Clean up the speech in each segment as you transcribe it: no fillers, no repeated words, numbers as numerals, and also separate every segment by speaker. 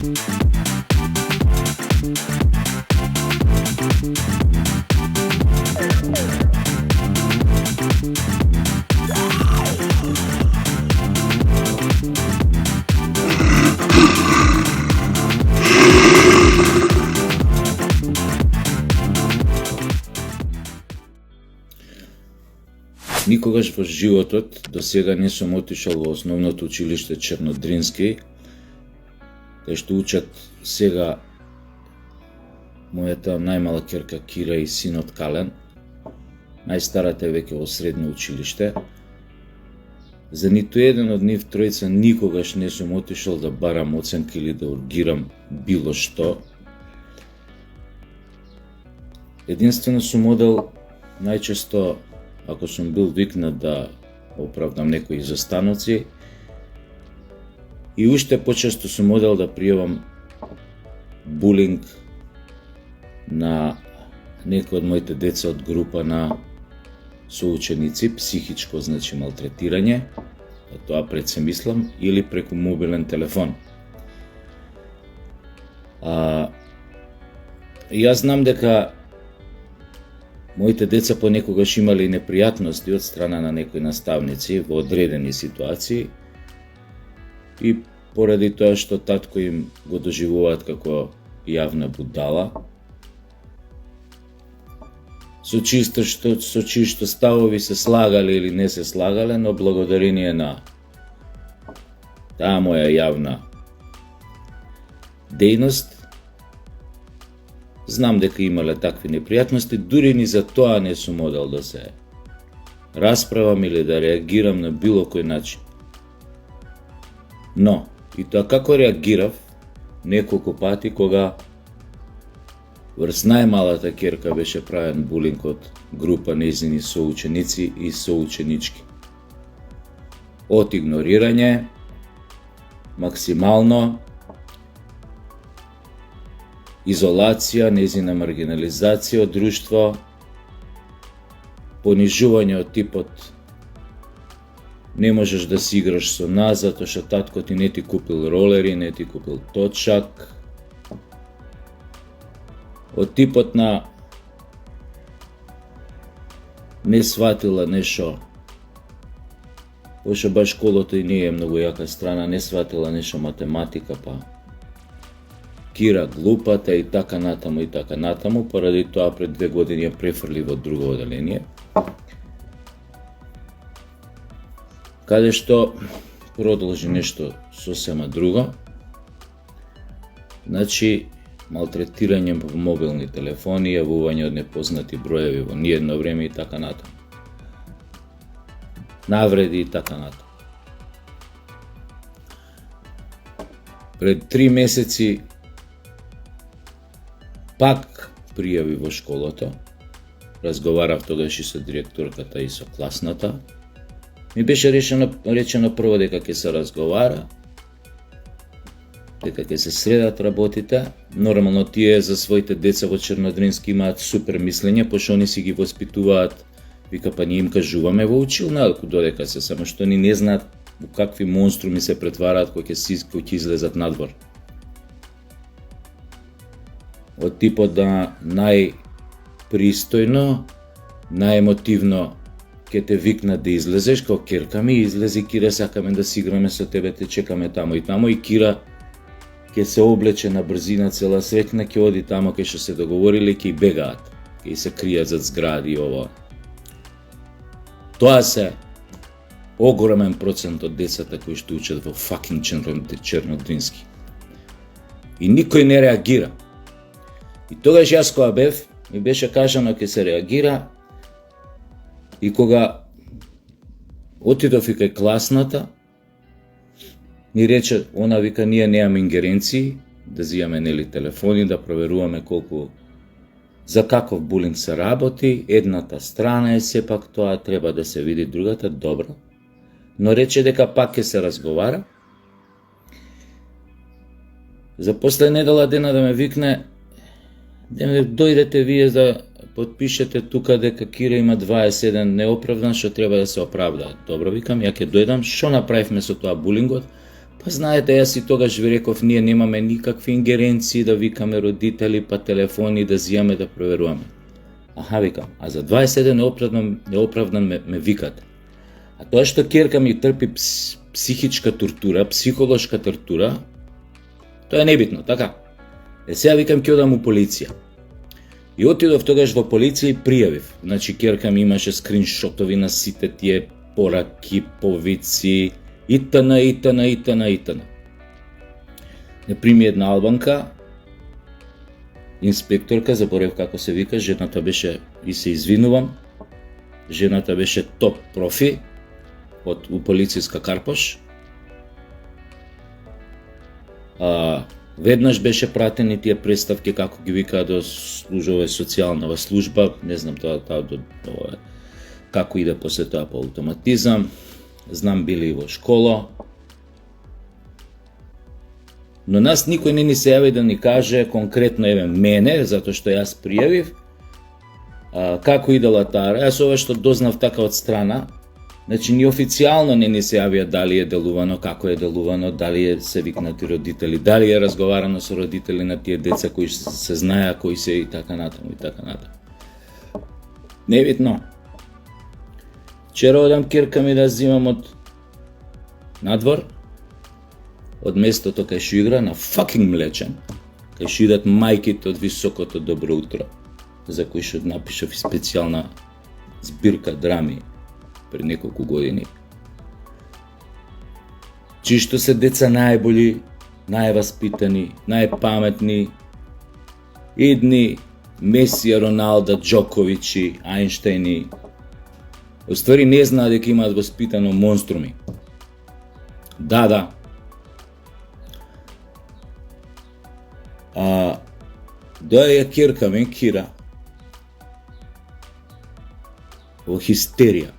Speaker 1: Никогаш во животот до сега не сум отишол во основното училиште Чернодрински, кај што учат сега мојата најмала ќерка Кира и синот Кален. Најстарата е веќе во средно училиште. За ниту еден од нив тројца никогаш не сум отишол да барам оценки или да ургирам било што. Единствено сум одел најчесто ако сум бил викнат да оправдам некои изостаноци и уште почесто сум одел да пријавам булинг на некои од моите деца од група на соученици, психичко значи малтретирање, тоа пред се мислам, или преку мобилен телефон. Јас знам дека моите деца понекогаш имале непријатности од страна на некои наставници во одредени ситуации и поради тоа што татко им го доживуваат како јавна будала, со чии што ставови се слагале или не се слагале, но благодарение на таа моја јавна дејност, знам дека имале такви непријатности, дури ни за тоа не сум одел да се расправам или да реагирам на било кој начин. Но, и тоа како реагирав неколку пати кога врз најмалата ќерка беше правен булинг од група нејзини соученици и соученички. Од игнорирање, максимално, изолација, нејзина маргинализација од друштво, понижување од типот не можеш да си играш со нас затоа што татко ти не ти купил ролери, не ти купил точак, од типот на не сватила нешто, пошто баш школото и не е многу јака страна, не сватила нешто математика, па Кира глупата и така натаму, поради тоа пред 2 години ја префрли во друго оделение, каде што продолжи нешто сосема друго, значи малтретирање по мобилни телефони, јавување од непознати броеви во ниедно време и така натаму. Навреди и така натаму. Пред 3 месеци пак пријави во школото, разговарав тогаш и со директорката и со класната. Ми беше речено прво дека ќе се разговара, дека ќе се средат работите. Нормално тие за своите деца во Чернодрински имаат супер мислење, пошто они си ги воспитуваат, вика па ние им кажуваме во училна, ако додека се, само што они не знаат во какви монструми се претвараат кои ќе излезат надвор. Од типот да најпристојно, најемотивно ќе те викнат да излезеш, као ќерка ми излези, Кира, сакаме да си играме со тебе, те чекаме таму и таму, и Кира ќе се облече на брзина цела среќна, ќе оди таму кај што се договориле, ќе бегаат, ќе се кријат зад згради и ово. Тоа се огромен процент од децата кои што учат во факинг Чернодрински. И никој не реагира. И тогаш јас кога бев, ми беше кажано ќе се реагира, и кога отидов и кај класната, ми рече, она вика, ние неаме ингеренции, да зијаме нели телефони, да проверуваме колку, за каков булинг се работи, едната страна е сепак тоа, треба да се види другата, добро. Но рече дека пак ќе се разговара. За после недела дена да ме викне, дојдете вие да потпишете тука дека Кира има 21 неоправдан, што треба да се оправдаат. Добро, викам, ја ќе дојдам, што направивме со тоа булингот, Па знаете, јас и тогаш ви реков, ние немаме никакви ингеренции да викаме родители па телефони да зијаме да проверуваме. Аха, викам, а за 21 неоправдан ме викате. А тоа што ќерка ми трпи психичка тортура, психолошка тортура, тоа е небитно, така? Сега викам ќе одам у полиција. И отидов тогаш во полиција и пријавив. Значи ќерка ми имаше скриншотови на сите тие пораки, повици, итн. Не прими една албанка, инспекторка, заборев како се вика, жената беше, и се извинувам, жената беше топ профи од у полицијска Карпош. Веднаш беше пратени тие представки, како ги викаа, до служба социјална служба, не знам тоа како иде после тоа по автоматизам, знам били и во школа. Но нас никој не ни се јави да ни каже конкретно, еве мене, затоа што јас пријавив, како идела таа. Јас ова што дознав така од страна, значи ни официјално не ни се јавија дали е делувано, како е делувано, дали се викнати родители, дали е разговарано со родители на тие деца кои се знаеа, кои се и така натаму. Невитно. Вчера одам ќерка ми да зимам од надвор, од местото кај што игра на fucking Млечен, кај што идат мајките од високото добро утро, за кои што напишав специјална збирка драми пред неколку години. Чишто се деца најболи, најваспитани, најпаметни, идни Месија, Роналда, Џоковичи, Ајнштајни, оствари не знаат дека имаат воспитано монструми. Да. Доја ќерка ми, Кира, во хистерија.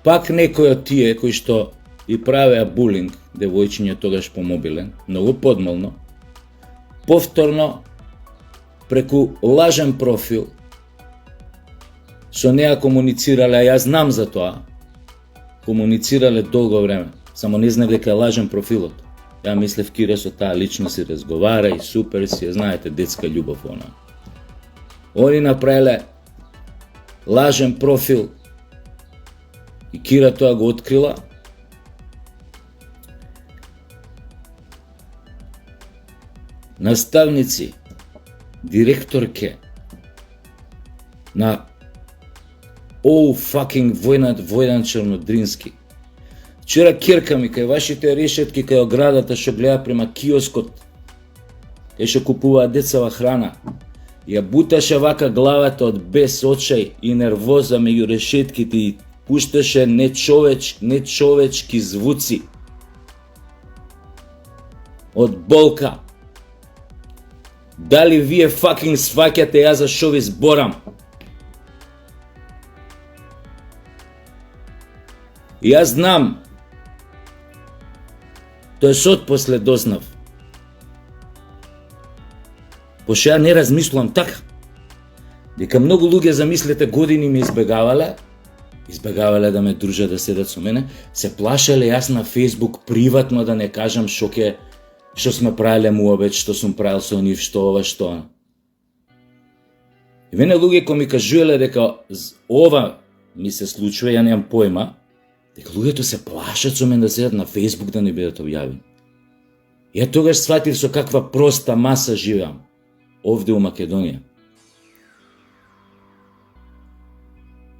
Speaker 1: Пак некој од тие кои што и правеа булинг, девојчиња тогаш по мобилен, многу подмолно, повторно, преку лажен профил, со неа комуницирале, а јас знам за тоа, комуницирале долго време, само не знам дека е лажен профилот. Ја мислев Кира со таа лично си разговара и супер си, знаете, детска љубов она. Они направиле лажен профил и Кира тоа го открила. Наставници, директорке на fucking Војдан Чернодрински. Вчера ќерка ми кај вашите решетки кај оградата што гледа према киоскот, кај што купуваат децава храна, ја буташе вака главата од бес, очај и нервоза меѓу решетките и пушташе нечовечки звуци од болка. Дали вие fucking сваќате ја за шо ви зборам? Јас знам, тој сот после дознав, пошто ја не размислувам така, дека многу луѓе, замислете, години ме избегавале да ме дружат, да седат со мене, се плашеле јас на Facebook приватно да не кажам што сме правиле муабет, што сум правил со нив, што ова, што она. И мене луѓе кои ми кажувале дека ова ми се случува, ја немам појма, дека луѓето се плашат со мене да седат на Facebook да не бидат објавени. Ја тогаш сватив со каква проста маса живеам овде у Македонија.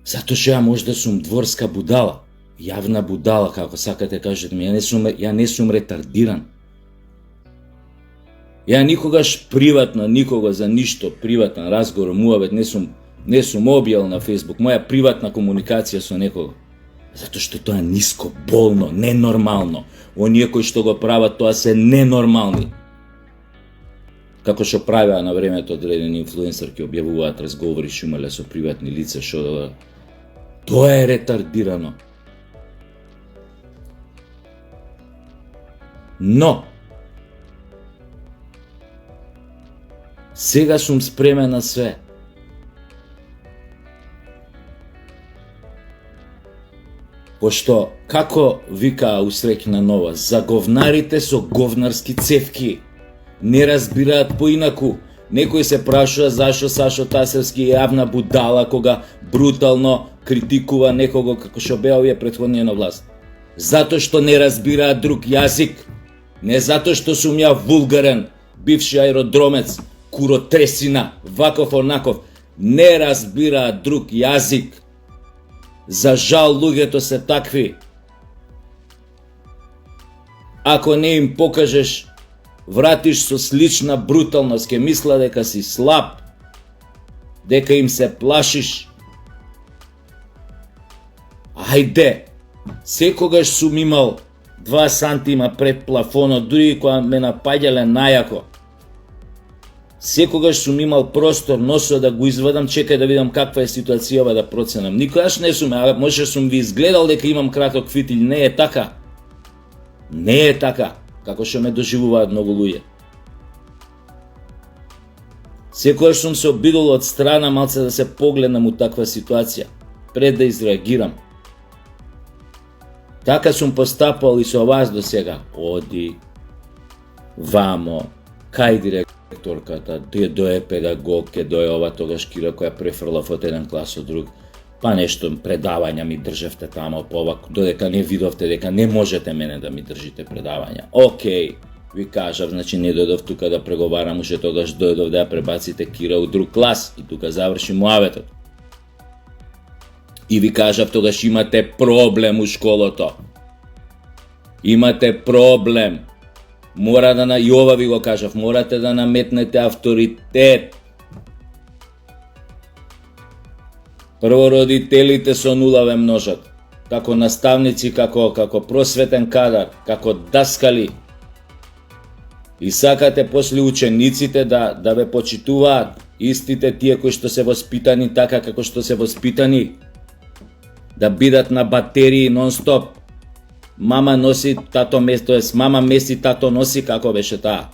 Speaker 1: Затоа што ја може да сум дворска будала, јавна будала, како сакате кажете ми, ја не сум ретардиран. Ја никогаш приватно, никога за ништо приватен разговор, муабет не сум објавил на Facebook, моја приватна комуникација со некого. Затоа што тоа е ниско, болно, ненормално. Оние кои што го прават тоа се ненормални. Како што правеа на времето одредени инфлуенсерки, објавуваат разговори што имале со приватни лица, што тоа е ретардирано. Но сега сум спремен на све. Пошто, како викаа Усрекина Нова, заговнарите со говнарски цевки не разбираат поинаку. Некој се прашува зашо Сашо Тасевски е јавна будала кога брутално критикува некого како што беа овие претходни на власт. Затоа што не разбираат друг јазик, не затоа што сум ја вулгарен, бивши аеродромец, куротресина, ваков онаков, не разбираат друг јазик. За жал луѓето се такви. Ако не им покажеш, вратиш со слична бруталност, ќе мисла дека си слаб, дека им се плашиш. Ајде, секогаш сум имал 2 сантима пред плафонот, дури кога ме напаѓале најако. Секогаш сум имал простор, носо да го извадам, чекај да видам каква е ситуацијава да проценам. Никогаш не сум, може сум ви изгледал дека имам краток фитиль, не е така. Не е така, како што ме доживуваат многу луѓе. Секогаш сум се обидол од страна малце да се погледнам у таква ситуација, пред да изреагирам. Така сум постапал и со вас до сега. Оди, вамо, кај директорката, дое педагог, дое ова тогаш Кира која префрлав од еден клас од друг, па нешто предавања ми држевте тамо, повако, додека не видовте дека не можете мене да ми држите предавања. Океј, ви кажав, значи не дојдов тука да преговарам, уште тогаш дојдов да ја пребаците Кира у друг клас и тука заврши муаветот. И ви кажав, тогаш имате проблем у школото. Имате проблем. Мора да и ова ви го кажав, морате да наметнете авторитет. Прво родителите со нула ве множат. Како наставници, како просветен кадар, како даскали. И сакате после учениците да ве почитуваат, истите тие кои што се воспитани така како што се воспитани, да бидат на батерии нон-стоп. Мама носи, тато меси, тоест мама меси, тато носи, како беше таа.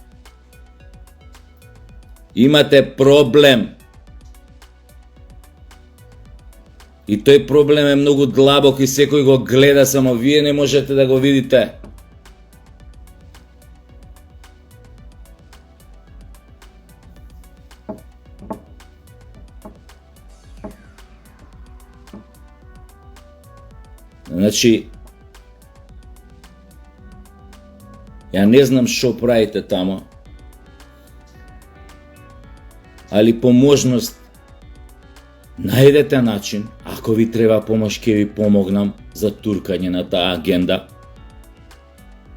Speaker 1: Имате проблем. И тој проблем е многу длабок и секој го гледа, само вие не можете да го видите. Значи, ја не знам што правите тамо, али по можност најдете начин, ако ви треба помош, ќе ви помогнам за туркање на таа агенда.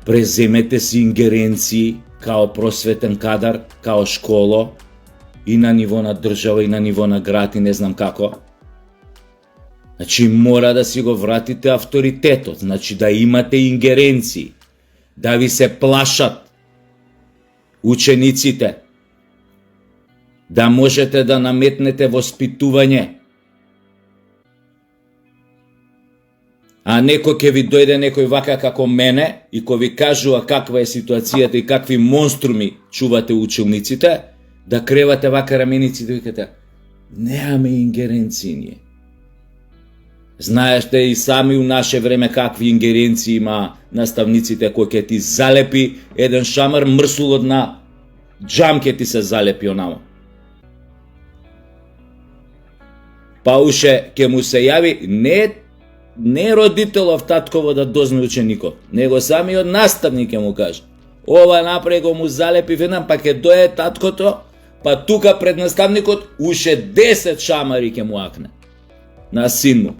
Speaker 1: Преземете си ингеренции као просветен кадар, као школо, и на ниво на држава, и на ниво на град, и не знам како. Значи мора да си го вратите авторитетот, значи да имате ингеренции, да ви се плашат учениците, да можете да наметнете воспитување. А некој ќе ви дојде некој вака како мене и кој ви кажува каква е ситуацијата и какви монструми чувате учениците, да кревате вака раменици да викате неаме ингеренции ние. Знаеште и сами у наше време какви ингеренции има наставниците кој ќе ти залепи еден шамар мрсул од на джам ќе ти се залепи онамо. Па уште ќе му се јави не родителов татково да дозна ученикот, него самиот наставник ќе му каже. Ова напред го му залепи веднам, па ќе дое таткото, па тука пред наставникот уште 10 шамари ќе му акне на син му.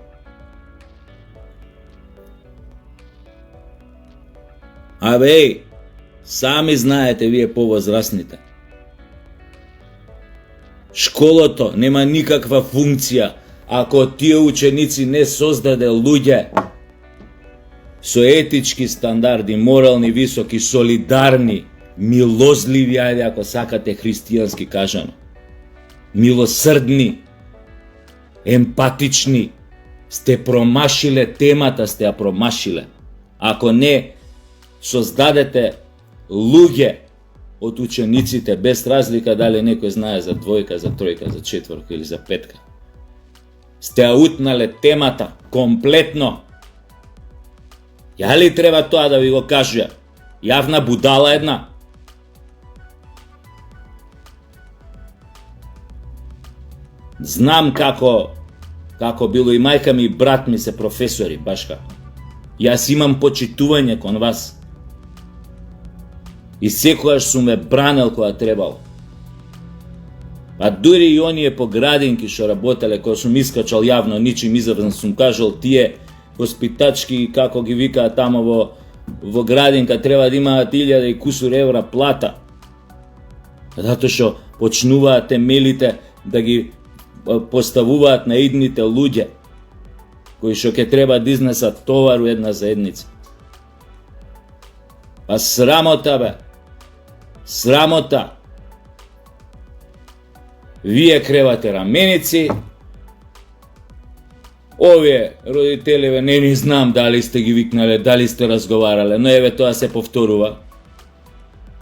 Speaker 1: Абе, сами знаете вие повозрастните. Школото нема никаква функција ако тие ученици не создаде луѓе со етички стандарди, морални, високи, солидарни, милозливи, ајде ако сакате христијански кажано, милосрдни, емпатични. Сте промашиле темата, сте ја промашиле. Ако не создадете луѓе од учениците, без разлика дали некој знае за двојка, за тројка, за четворка или за петка, сте ја утнале темата комплетно. Ја ли треба тоа да ви го кажа? Јавна будала една. Знам како било и мајка ми и брат ми се професори, баш како. Јас имам почитување кон вас. И секогаш сум ме бранел кога требало. А дури и оние по градинки што работеле, кога сум искачал јавно, ничим изабран, сум кажал тие воспитачки, како ги викаат тамо во градинка, треба да имаат 1000 и кусур евра плата. Затоа што почнуваат темелите да ги поставуваат на идните луѓе, кои што ќе треба да изнесат товар у една заедница. А срамота, бе. Срамота. Вие кревате раменици, овие родителиве не ни знам дали сте ги викнале, дали сте разговарале, но еве тоа се повторува.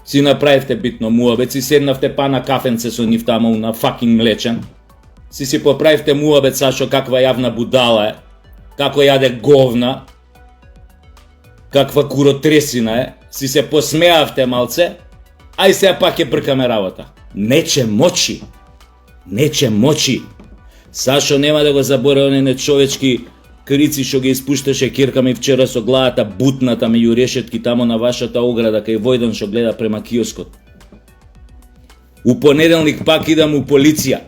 Speaker 1: Си направивте битно муабет, си седнавте па на кафенце со нив тамо на факинг Млечен, си поправивте муабет Сашо каква јавна будала е, како јаде говна, каква куротресина е, си се посмеавте малце, ај сега пак ќе бркаме работа. Нече мочи. Нече мочи. Сашо нема да го заборави оне нечовечки крици што ги испушташе кирка ми вчера со главата бутната меѓу решетки тамо на вашата ограда кај Војдан што гледа према киоскот. У понеделник пак идам у полиција.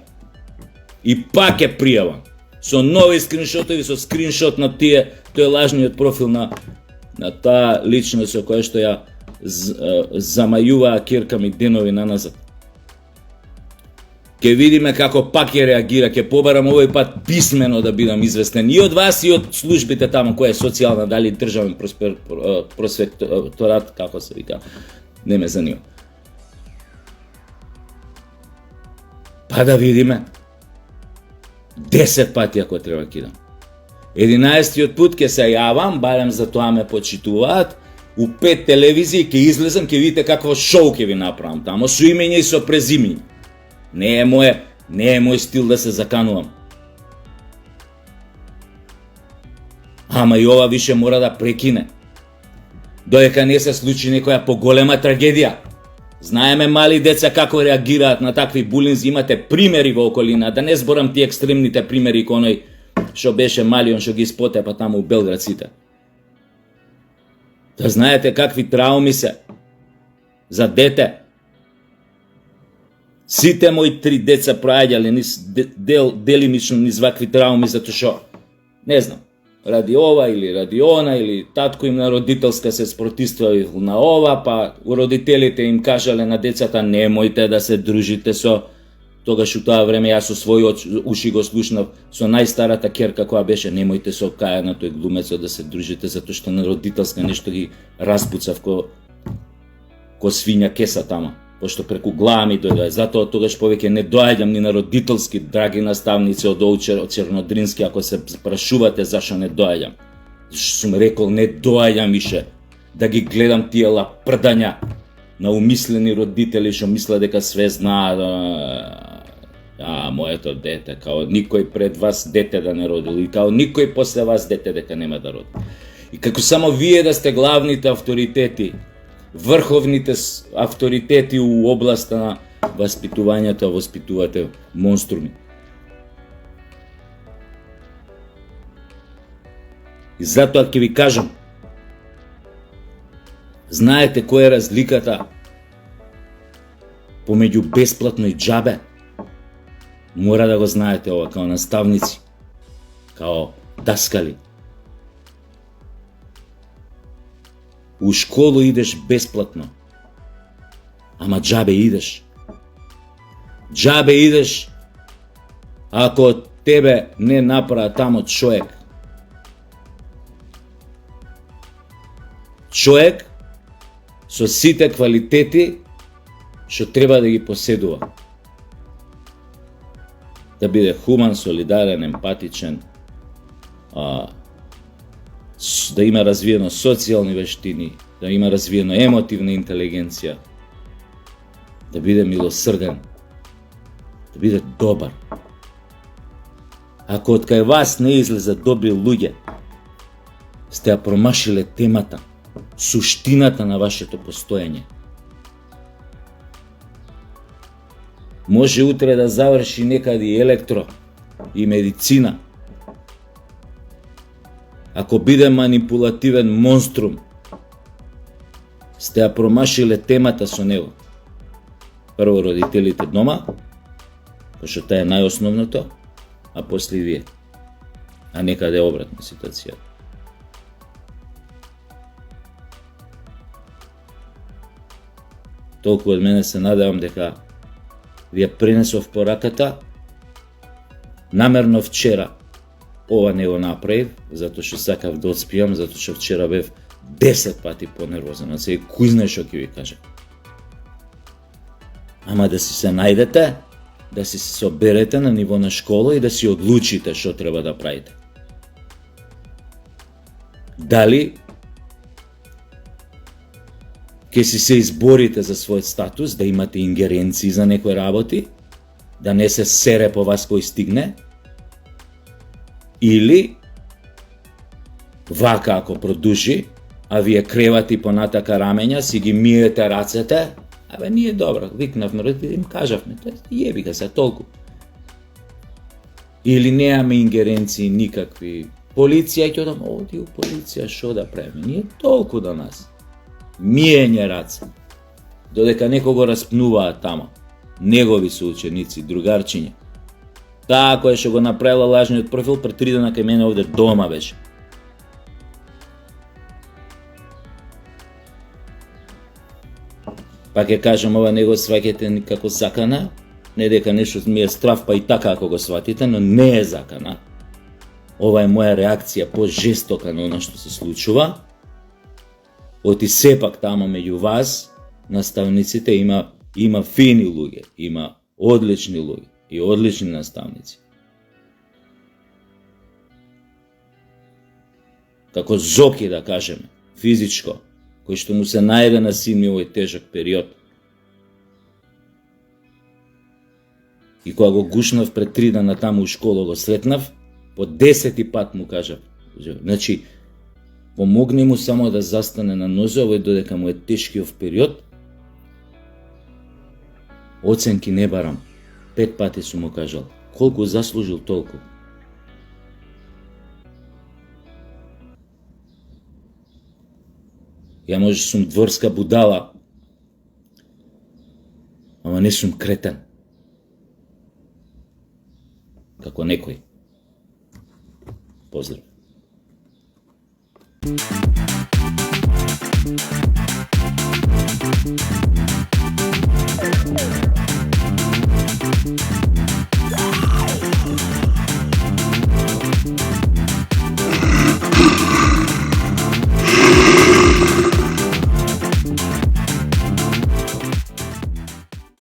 Speaker 1: И пак е пријавам. Со нови скриншотови, со скриншот на тој лажниот профил на таа личност со која што ја замајуваа кирка ми денови наназад. Ке видиме како пак ќе реагира, ке побарам овој пат писмено да бидам известен и од вас и од службите тамо која е социјална, дали државен просветторат, како се вика, не ме занима. Па да видиме. 10 пати ако треба кидам. 11-тиот пут ке се јавам, барем за тоа ме почитуваат, у 5 телевизии ке излезам, ке видите какво шоу ке ви направам тамо, со имење и со презимење. Не е мој стил да се заканувам. Ама и ова више мора да прекине. Додека не се случи некоја поголема трагедија. Знаеме мали деца како реагираат на такви булинзи, имате примери во околина, да не зборам ти екстремните примери кој оној што беше малион што ги спотепа таму у Белград сите. Да знаете какви трауми се за дете. Сите мои 3 деца проаѓале делимично низ вакви трауми затоа што, не знам, ради ова или ради она, или татко им на родителска се спротивствувал на ова, па родителите им кажале на децата немојте да се дружите со, тогаш у тоа време јас со своји уши го слушнав со најстарата керка која беше немојте со Каја на тој глумецот да се дружите затоа што на родителска нешто ги распуцав ко свиња кеса тама. Пошто преку глава ми дојде, затоа тогаш повеќе не доаѓам ни на родителски, драги наставници од Чернодрински, ако се прашувате зашо не доаѓам. Зашто сум рекол не доаѓам више да ги гледам тие лапрдања на умислени родители што мислат дека све знаат. Моето дете, као никој пред вас дете да не родил и као никој после вас дете дека нема да роди. И како само вие да сте главните авторитети, врховните авторитети у областа на воспитувањето, воспитувате монструми. И затоа ќе ви кажам, знаете која е разликата помеѓу бесплатно и џабе? Мора да го знаете ова као наставници, као даскали. У школу идеш бесплатно, ама џабе идеш. Џабе идеш ако тебе не направа тамо човек. Човек со сите квалитети што треба да ги поседува. Да биде хуман, солидарен, емпатичен, да има развиено социјални вештини, да има развиено емотивна интелигенција, да биде милосрден, да биде добар. Ако од кај вас не излезат добри луѓе, сте ја промашиле темата, суштината на вашето постоење. Може утре да заврши некаде и електро и медицина. Ако биде манипулативен монструм, сте ја промашиле темата со него. Прво родителите дома, пошто таа е најосновното, а после вие. А некаде е обратна ситуација. Толку од мене се надевам дека ви ја пренесов пораката. Намерно вчера ова не го направив, затоа што сакав да отспијам, затоа што вчера бев 10 пати понервозен. Од сега кој знае што ќе ви кажа. Ама да си се најдете, да си се соберете на ниво на школа и да си одлучите што треба да правите. Дали ќе си се изборите за својот статус, да имате ингеренции за некои работи, да не се сере по вас кој стигне, или вака ако продуши, а вие кревати понатака рамења, си ги миете рацете, абе ние добро, викнавме, им кажавме, јеби ga се толку. Или немаме ингеренции никакви. Полиција ќе одам, оди у полиција, шо да правиме? Ние толку до нас. Миење раце. Додека некого распнуваат тамо. Негови соученици, другарчиња. Таа која што го направила лажниот профил пред 3 дена кај мене овде дома беше. Па ќе кажам, ова не го сваќате како закана, не дека нешто ми е страв, па и така ако го сватите, но не е закана. Ова е моја реакција по-жестока на она што се случува. Оти сепак тамо меѓу вас, наставниците, има фини луѓе, има одлични луѓе и одлични наставници. Како Зоки, да кажеме, физичко, кој што му се најде на син ми овој тежок период. И кога го гушнав пред 3 дена таму у школа, го сретнав, по 10 пат му кажав. Значи, помогни му само да застане на нозе, овој додека му е тешкиот период. Оценки не барам. 5 пати сум му кажал. Колку заслужил толку. Ја може сум дворска будала, ама не сум кретен. Како некој. Поздрав.